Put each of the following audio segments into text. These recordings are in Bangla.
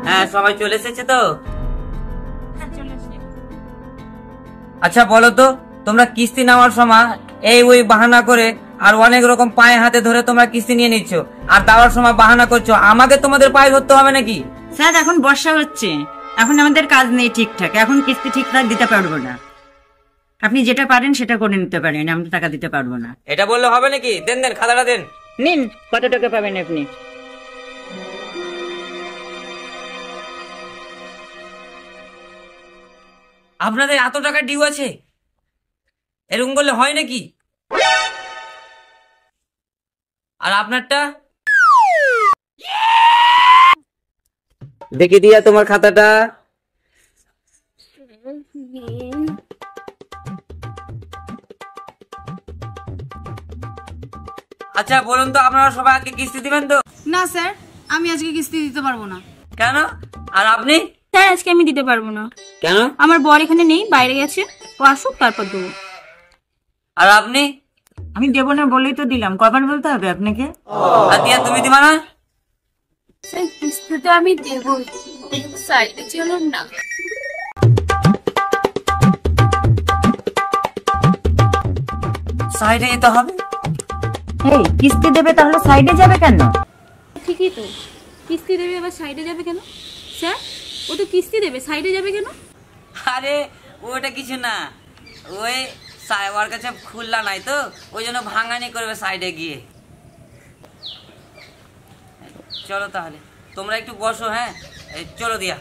হ্যাঁ সবাই চলে এসেছে তো? আচ্ছা বলো তো, তোমরা কিস্তি নেওয়ার সময় এই ওই বাহানা করে আর অনেক রকম পায়ে হাতে ধরে তোমরা কিস্তি নিয়ে নিচ্ছ, আর দেওয়ার সময় বাহানা করছো, আমাকে তোমাদের পায়ে ধরতে হবে নাকি? স্যার এখন বর্ষা হচ্ছে, এখন আমাদের কাজ নেই ঠিকঠাক, এখন কিস্তি ঠিকঠাক দিতে পারবো না। আপনি যেটা পারেন সেটা করে নিতে পারেন, আমরা টাকা দিতে পারবো না। এটা বললে হবে নাকি? দেন দেন, খাতাটা দেন। নিন, কত টাকা পাবেন আপনি? আপনাদের এত টাকা ডিউ আছে? এরকম করলে হয় নাকি? আর আপনারটা দেখে দিয়া তোমার খাতাটা। আচ্ছা বলুন তো, আপনারা সবাই আজকে কিস্তি দিবেন তো? না স্যার, আমি আজকে কিস্তি দিতে পারবো না। কেন? আর আপনি? স্যার আজকে আমি দিতে পারবো না। কেন? আমার বর এখানে নেই, বাইরে গেছে, ও আসুক তারপর দেবো। আর আপনি? আমি দেবো না বলেই তো দিলাম, কবার বলতে হবে আপনাকে? আর দিয়া তুমি দিবা না? স্যার কিস্তিটা আমি দেবো, সাইডে চলুন না। সাইডে যেতে হবে? এই কিস্তি দেবে তাহলে সাইডে যাবে কেন? ঠিকই তো, কিস্তি দেবে আবার সাইডে যাবে কেন? স্যার ও তো কিস্তি দেবে, সাইডে যাবে কেন? আরে ওটা কিছু না, ওই ওর কাছে খুললা নাই তো, ওই জন্য ভাঙানি করবে সাইডে গিয়ে। চলো তাহলে তোমরা একটু বসো। হ্যাঁ চলো দিয়া।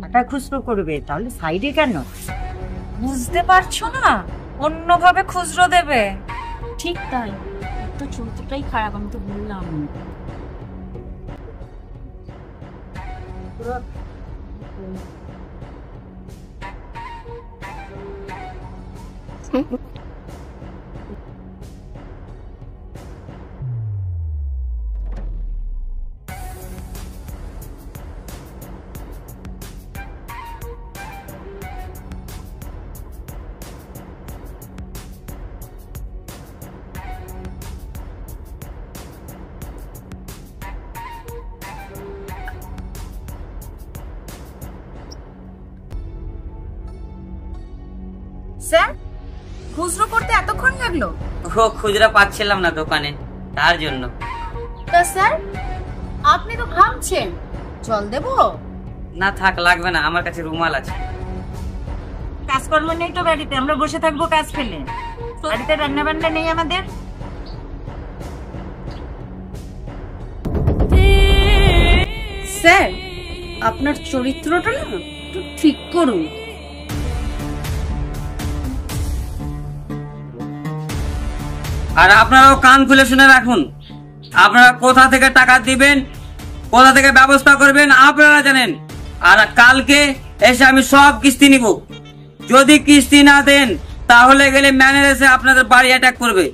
টাকা খুচরো করবে তাহলে সাইডে কেন? বুঝতে পারছো না, অন্যভাবে খুচরো দেবে। ঠিক তাই, তো চরিত্রটাই খারাপ, আমি তো বললাম। স্যার, খুচরো করতে এতক্ষণ লাগলো? ও খুচরা পাচ্ছিলাম না দোকানে, তার জন্য। তা স্যার, আপনি তো ঘামছেন, জল দেবো? না থাক, লাগবে না, আমার কাছে রুমাল আছে। কাজকর্ম নেই তো বাড়িতে, আমরা বসে থাকবো কাজ ফেলে? বাড়িতে রান্না বান্না নেই আমাদের? স্যার, আপনার চরিত্রটা না একটু ঠিক করুন। আর আপনারাও কান খুলে শুনে রাখুন, আপনারা কোথা থেকে টাকা দিবেন, কোথা থেকে ব্যবস্থা করবেন আপনারা জানেন। আর কালকে এসে আমি সব কিস্তি নিব, যদি কিস্তি না দেন তাহলে গেলে ম্যানেজার এসে আপনাদের বাড়ি অ্যাটাক করবে,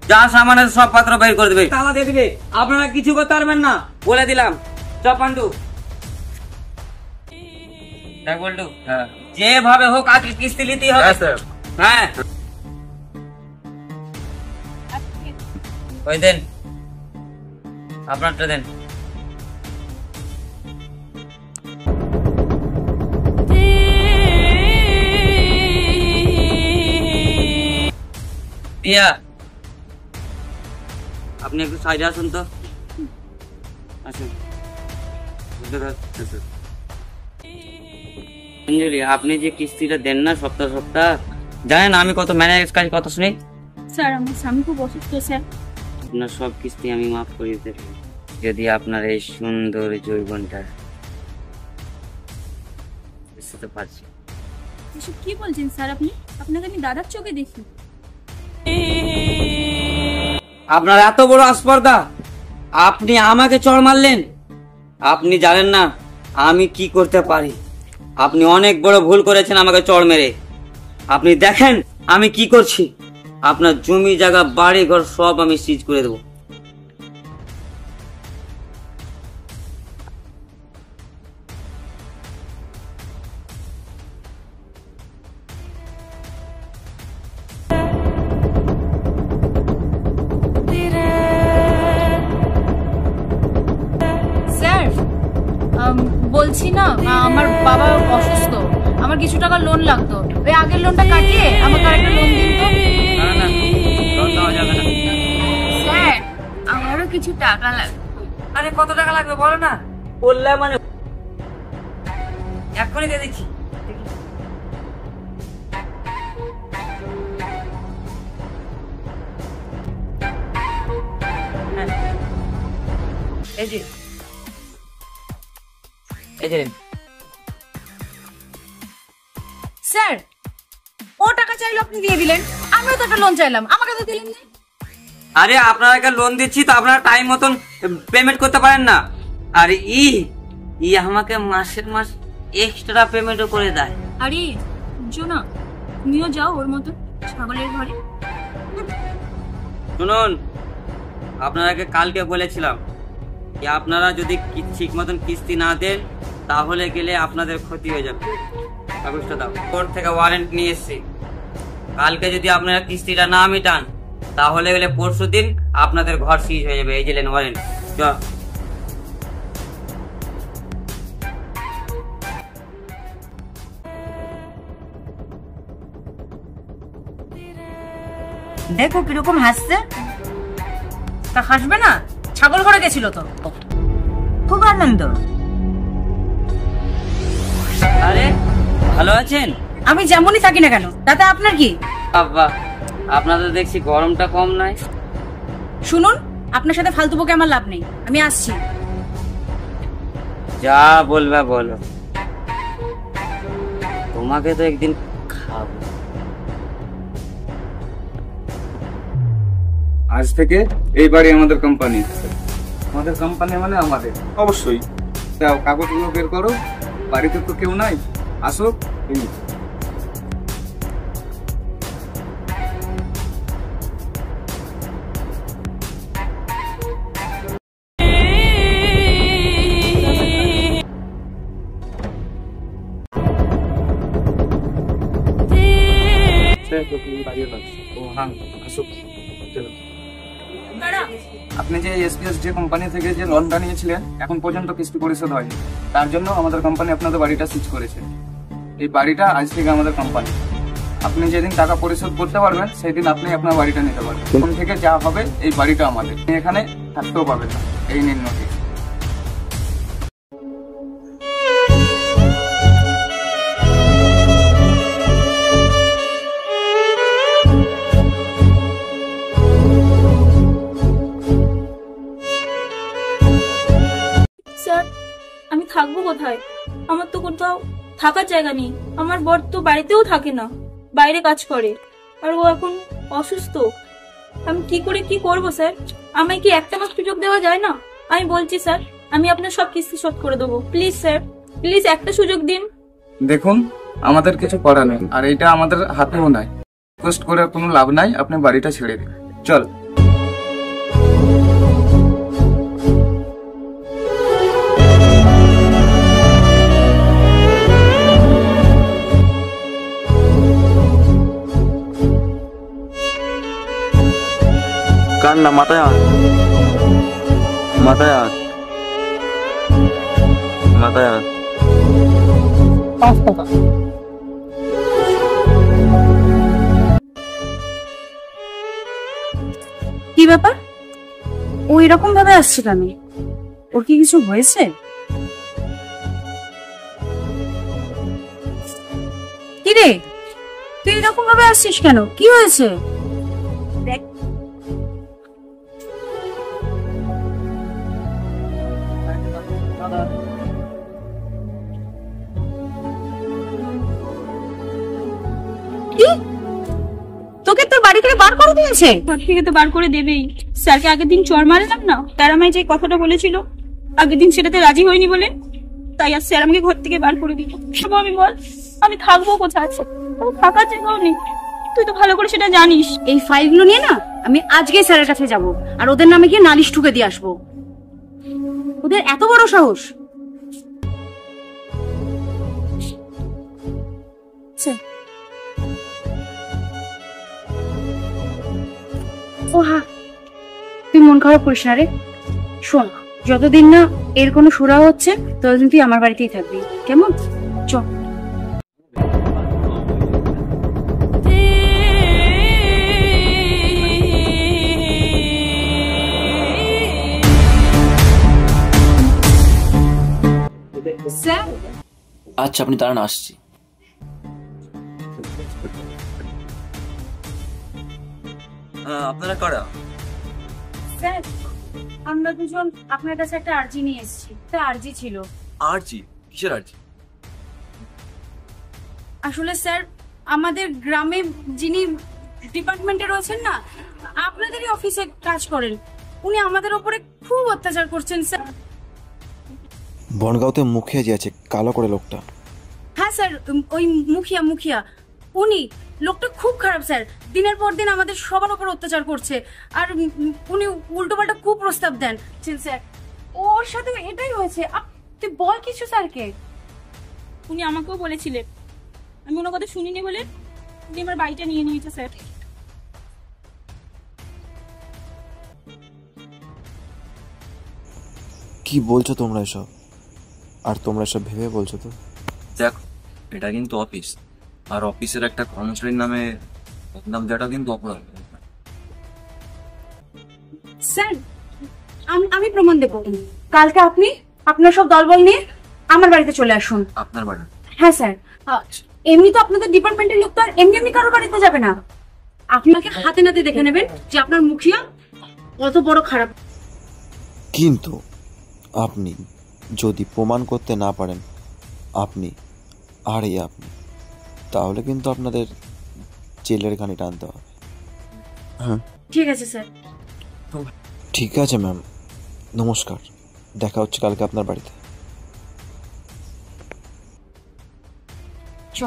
যা সামান আছে সব পাত্র বের করে দেবে, তালা দিয়ে দিবে, আপনারা কিছু করতে পারবেন না, বলে দিলাম। চপ পান্ডু, দেখ বল্টু, যেভাবে হোক আজকে কিস্তি নিতেই হবে। হ্যাঁ ওই দেন, আপনারটা দেন। পিয়া, আপনি একটু সাইডে আসুন তো, আসুন। অঞ্জলি, আপনি যে কিস্তিটা দেন না সপ্তাহ সপ্তাহ, জানেন আমি কত ম্যানেজ কাজ কত শুনি? স্যার আমার স্বামী খুব অসুস্থ স্যার। আপনার সব কিস্তি আমি মাফ করে দিতে পারি যদি আপনার এই সুন্দর যৌবনটা বুঝতে পারছি। এসব কি বলছেন স্যার আপনি? আপনাকে আমি দাদার চোখে দেখি। আপনার এত বড় আস্পর্ধা, আপনি আমাকে চড় মারলেন। আপনি জানেন না আমি কি করতে পারি। আপনি অনেক বড় ভুল করেছেন আমাকে চড় মেরে। আপনি দেখেন আমি কি করছি, আপনার জমি জায়গা বাড়ি ঘর সব আমি সিজ করে দেবো। বলছি না, আমার বাবা অসুস্থ, আমার কিছু টাকা লোন লাগতো, ওই আগের লোনটা কাটিয়ে আমাকে আরেকটা লোন দিন তো। না না, লোন দেওয়া যাবে না। স্যার আমারও কিছু টাকা লাগবে। আরে কত টাকা লাগবে বলো না, বললে মানে এক্ষুনি দিয়ে দিচ্ছি। হ্যাঁ। এই যে নিন। স্যার, ও টাকা চাইলো আপনি দিয়ে দিলেন, আমিও তো একটা লোন চাইলাম, আমাকে তো দিলেন না। আরে আপনাকে লোন দিচ্ছি তো আপনারা টাইম মতন পেমেন্ট করতে পারেন না। আর আমাকে মাসের মাস এক্সট্রা পেমেন্টও করে দেয়। আরে জোনা, তুমিও যাও ওর মতো ছাগলের ঘরে। শুনুন, আপনাকে কালকে বলেছিলাম যে আপনারা যদি ঠিক মতন কিস্তি না দেন তাহলে গেলে আপনাদের ক্ষতি হয়ে যাবে। কাগজটা দাও, কোর্ট থেকে ওয়ারেন্ট নিয়ে এসেছি। কালকে যদি আপনারা কিস্তিটা না মেটান তাহলে গেলে পরশু দিন আপনাদের ঘর সিজ হয়ে যাবে। এই যে নেন ওয়ারেন্ট। দেখো কিরকম হাসছে। তা হাসবে না, ছাগল ঘরে গেছিল তো। খুব আনন্দ। আরে ভালো আছেন? আমি যেমনই থাকি না কেন তাতে আপনার কি? বাবা, আপনাদের দেখছি গরমটা কম নাই। শুনুন, আপনার সাথে ফালতু বকে আমার লাভ নেই, আমি আসছি। যা বলবা বলো, তোমাকে তো একদিন খাবো। আজ থেকে এই বাড়ি আমাদের কোম্পানি। আমাদের কোম্পানি মানে আমাদের। অবশ্যই। দাও, কাগজগুলো বের করো। বাড়িতে তো কেউ নাই, আসো। আপনি যে এসপিএস যে কোম্পানি থেকে যে লোনটা নিয়েছিলেন এখন পর্যন্ত কিস্তি পরিশোধ হয়নি, তার জন্য আমাদের কোম্পানি আপনাদের বাড়িটা সিজ করেছে। এই বাড়িটা আজ থেকে আমাদের কোম্পানি। আপনি যেদিন টাকা পরিশোধ করতে পারবেন সেই দিন আপনি আপনার বাড়িটা নিতে পারবেন। এখন থেকে যা হবে এই বাড়িটা আমাদের, আপনি এখানে থাকতেও পাবেন না। এই নিন নোটিশ। স্যার আমি থাকবো কোথায়? আমার তো কোথাও থাকার জায়গা নেই। আমার বর তো বাড়িতেও থাকে না, বাইরে কাজ করে, আর ও এখন অসুস্থ। আমি কি করে কি করব স্যার? আমায় কি একটা মাস সুযোগ দেওয়া যায় না? আমি বলছি স্যার, আমি আপনার সব কিস্তি শোধ করে দেবো। প্লিজ স্যার, প্লিজ একটা সুযোগ দিন। দেখুন, আমাদের কিছু করা নেই, আর এটা আমাদের হাতেও নাই। রিকোয়েস্ট করে কোনো লাভ নাই, আপনি বাড়িটা ছেড়ে দিন। চল। কান্না মাথায় হাত, মাথায় হাত, মাথায় হাত। কি ব্যাপার? ও এরকম ভাবে আসছে কেন? ওর কি কিছু হয়েছে? কি রে, তুই এরকম ভাবে আসছিস কেন? কি হয়েছে? দেখ, কি তোকে তোর বাড়ি থেকে বার করে দিয়েছে? ঘর থেকে তো বার করে দেবেই। স্যারকে আগের দিন চড় মারলাম না, তার আমায় যে কথাটা বলেছিল আগের দিন সেটাতে রাজি হয়নি বলে, তাই আর স্যার আমাকে ঘর থেকে বার করে দিল। সব আমি বল, আমি থাকবো কোথায়? থাকার জায়গাও নেই, তুই তো ভালো করে সেটা জানিস। এই ফাইলগুলো নিয়ে না আমি আজকে স্যারের কাছে যাব আর ওদের নামে গিয়ে নালিশ ঠুকে দিয়ে আসবো। ওদের এত বড় সাহস! ও হ্যাঁ, তুই মন খারাপ করিস না রে। শোন, যতদিন না এর কোনো সুরা হচ্ছে ততদিন তুই আমার বাড়িতেই থাকবি, কেমন? চ। স্যার, আচ্ছা আপনি দাঁড়ান, আসছি। আপনারা কারা? স্যার আমরা দুজন আপনার কাছে একটা আর্জি নিয়ে এসেছি। একটা আর্জি ছিল। আরজি? কিসের আরজি? আসলে স্যার আমাদের গ্রামে যিনি ডিপার্টমেন্টে রয়েছেন না, আপনাদেরই অফিসে কাজ করেন, উনি আমাদের ওপরে খুব অত্যাচার করছেন স্যার। বনগাঁওতে মুখিয়া যে আছে, কালো করে লোকটা। হ্যাঁ স্যার, ওই মুখিয়া উনি। লোকটা খুব খারাপ স্যার, দিনের পর দিন আমাদের সবার উপর অত্যাচার করছে, আর উনি উল্টোপাল্টা খুব প্রস্তাব দেন স্যার। ওর সাথে এটাই হয়েছে। তুই বল কিছু স্যারকে। উনি আমাকেও বলেছিলেন, আমি ওনার কথা শুনিনি বলে উনি আমার বাড়িটা নিয়ে নিয়েছে স্যার। কি বলছো তোমরা এসব? আর তোমরা এসব ভেবে বলছো তো? দেখো, এটা কিন্তু অফিস, আর অফিসের একটা কর্মচারীর নামে বদনাম দেওয়াটা কিন্তু অপরাধ। স্যার আমি প্রমাণ দেবো। কালকে আপনি আপনার সব দলবল নিয়ে আমার বাড়িতে চলে আসুন। আপনার বাড়ি? হ্যাঁ স্যার, এমনি তো আপনাদের ডিপার্টমেন্টের লোক তো আর এমনি এমনি কারোর বাড়িতে যাবে না। আপনাকে হাতে নাতে দেখে নেবেন যে আপনার মুখিয়া কত বড় খারাপ। কিন্তু আপনি যদি প্রমাণ করতে না পারেন আপনি তাহলে কিন্তু আপনাদের জেলের ঘানি টানতে হবে। হ্যাঁ ঠিক আছে স্যার। ঠিক আছে ম্যাম, নমস্কার, দেখা হচ্ছে কালকে আপনার বাড়িতে। চ।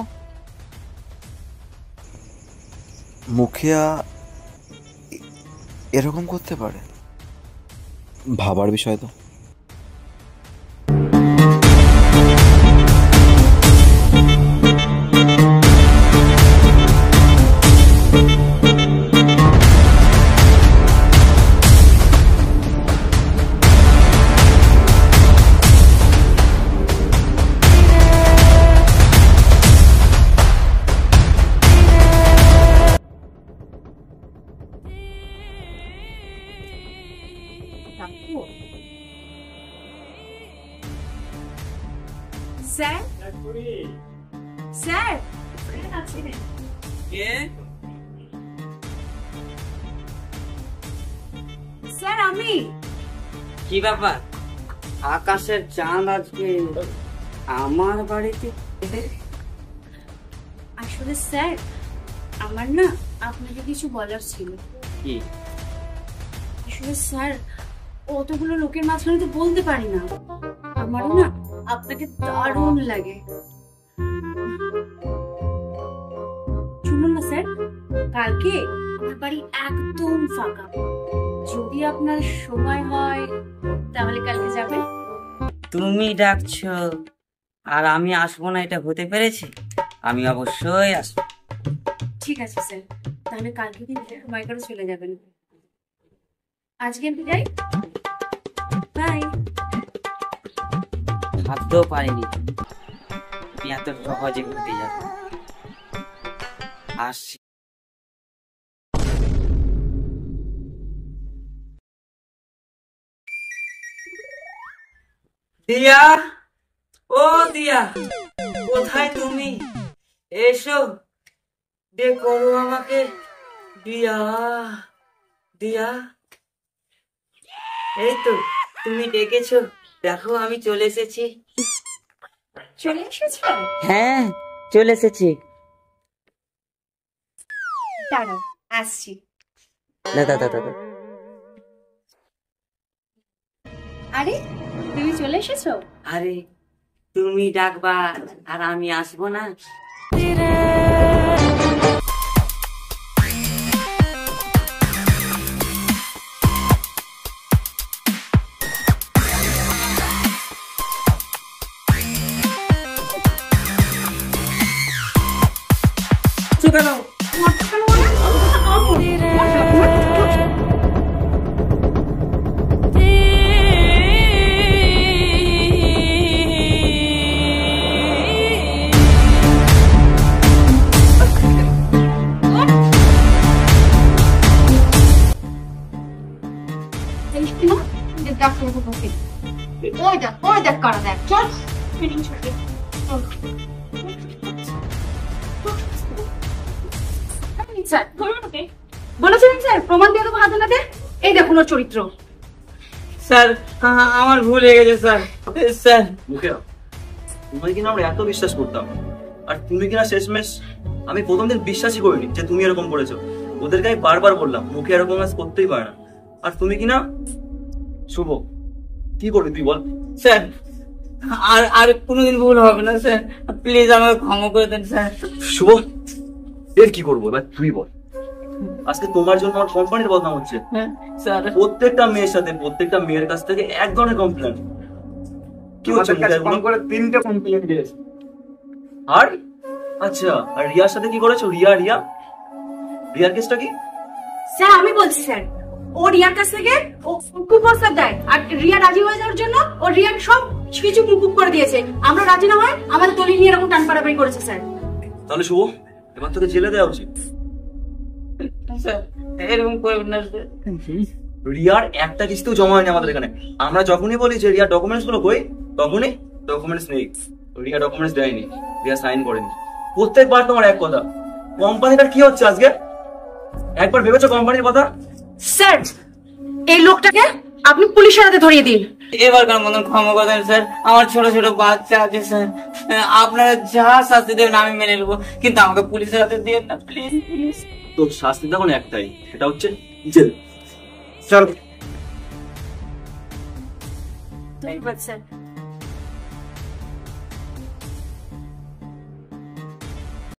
মুখিয়া এরকম করতে পারে? ভাবার বিষয় তো। স্যার স্যার স্যার আমি। কি ব্যাপার? আকাশের চাঁদ আজকে আমার বাড়িতে? আসলে স্যার আমার না আপনাকে কিছু বলার ছিল। কি? আসলে স্যার অতগুলো লোকের মাঝখানে তো বলতে পারি না। আমারও না আপনাকে দারুণ লাগে। শুনুন না স্যার, কালকে আমার বাড়ি একদম ফাঁকা, যদি আপনার সময় হয় তাহলে কালকে যাবেন। তুমি ডাকছো আর আমি আসবো না, এটা হতে পেরেছে? আমি অবশ্যই আসবো। ঠিক আছে স্যার, তাহলে কালকে কিন্তু সময় করে চলে যাবেন। আজকে আমি যাই, বাই। ভাবতেও পারিনি তুমি এত সহজে ঘুরতে যাবে। আসছি। দিয়া, ও দিয়া, কোথায় তুমি? এসো, দেখো আমাকে। দিয়া, দিয়া, এই তো তুমি ডেকেছো, দেখো আমি চলে এসেছি। চলে এসেছে? হ্যাঁ, চলে এসেছি। দাঁড়াও, আসছি। দাদা দাদা, আরে তুমি চলে এসেছো? আরে তুমি ডাকবা আর আমি আসবো না? কেন? ওই দেখ কারা দেখ, চল। স্যার বলেছিলেন স্যার প্রমাণ দিয়ে দেবো হাতে নাতে, এই দেখুন ওর চরিত্র। স্যার আমার ভুল হয়ে গেছে স্যার। স্যার মুখে তোমায় কিনা আমরা এত বিশ্বাস করতাম, আর তুমি কিনা শেষমেশ, আমি প্রথম দিন বিশ্বাসই করিনি যে তুমি এরকম করেছো। ওদেরকে আমি বারবার বললাম মুখে এরকম কাজ করতেই পারে না, আর তুমি কিনা। শুভ, কি করবি তুই বল? স্যার আর কোনোদিন ভুল হবে না স্যার, প্লিজ আমাকে ক্ষমা করে দেন স্যার। শুভ, এর কি করবো এবার তুই বল? আজকে তোমার জন্য আমার কোম্পানির বদনাম হচ্ছে। স্যার প্রত্যেকটা মেয়ের সাথে, প্রত্যেকটা মেয়ের কাছ থেকে এক ধরনের কমপ্লেন। কি হচ্ছে আমাদের কাছে ফোন করে 3টে কমপ্লেন দিয়েছে। আর আচ্ছা, আর রিয়ার সাথে কি করেছো? রিয়ার কেসটা কি? স্যার আমি বলছি স্যার, ও রিয়ার কাছ থেকে ও কুপ্রস্তাব দেয়, আর রিয়া রাজি হয়ে যাওয়ার জন্য ও রিয়ার সব কিছু মুকুব করে দিয়েছে। আমরা রাজি না হয় আমাদের দলিল নিয়ে এরকম টান পাড়াপাড়ি করেছে স্যার। তাহলে শুভ, এবার তোকে জেলে দেওয়া উচিত। স্যার এরকম করবেন না স্যার। রিয়ার একটা কিস্তিও জমা হয়নি আমাদের এখানে। আমরা যখনই বলি যে রিয়ার ডকুমেন্টস গুলো কই, তখনই ডকুমেন্টস নেই। রিয়া ডকুমেন্টস দেয়নি, রিয়া সাইন করেনি। প্রত্যেকবার তোমার এক কথা। কোম্পানিটার কি হচ্ছে আজকে? একবার ভেবেছো কোম্পানির কথা? স্যার এই লোকটাকে আপনি পুলিশের হাতে ধরিয়ে দিন। এবারকার মতন ক্ষমা করে দেন স্যার, আমার ছোট ছোট বাচ্চা আছে স্যার, আপনারা যা শাস্তি দেবেন আমি মেনে নেবো, কিন্তু আমাকে পুলিশের হাতে দিয়ে না প্লিজ প্লিজ। তো শাস্তি তখন একটাই, সেটা হচ্ছে জেল। চল ধন্যবাদ স্যার।